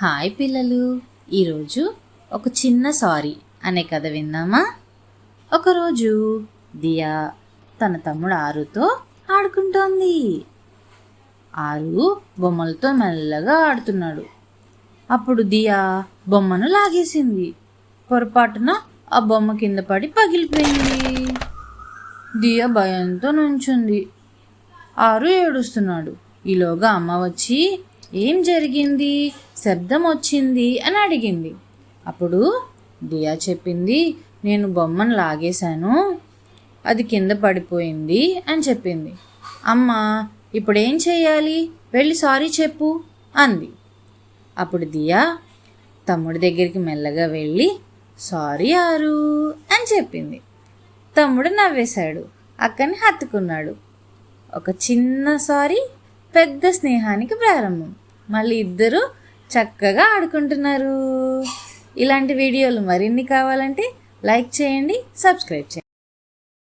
Hi పిల్లలు, ఈరోజు ఒక చిన్న సారీ అనే కథ విందామా? ఒకరోజు దియా తన తమ్ముడు ఆరుతో ఆడుకుంటోంది. ఆరు బొమ్మలతో మెల్లగా ఆడుతున్నాడు. అప్పుడు దియా బొమ్మను లాగేసింది. పొరపాటున ఆ బొమ్మ కింద పడి పగిలిపోయింది. దియా భయంతో నుంచుంది. ఆరు ఏడుస్తున్నాడు. ఈలోగా అమ్మ వచ్చి, ఏం జరిగింది, శబ్దం వచ్చింది అని అడిగింది. అప్పుడు దియా చెప్పింది, నేను బొమ్మను లాగేశాను, అది కింద పడిపోయింది అని చెప్పింది. అమ్మ, ఇప్పుడేం చేయాలి, వెళ్ళి సారీ చెప్పు అంది. అప్పుడు దియా తమ్ముడి దగ్గరికి మెల్లగా వెళ్ళి సారీ ఆరు అని చెప్పింది. తమ్ముడు నవ్వేశాడు, అక్కని హత్తుకున్నాడు. ఒక చిన్న సారీ పెద్ద స్నేహానికి ప్రారంభం. మళ్ళీ ఇద్దరు చక్కగా ఆడుకుంటున్నారు. ఇలాంటి వీడియోలు మరిన్ని కావాలంటే లైక్ చేయండి, సబ్స్క్రైబ్ చేయండి.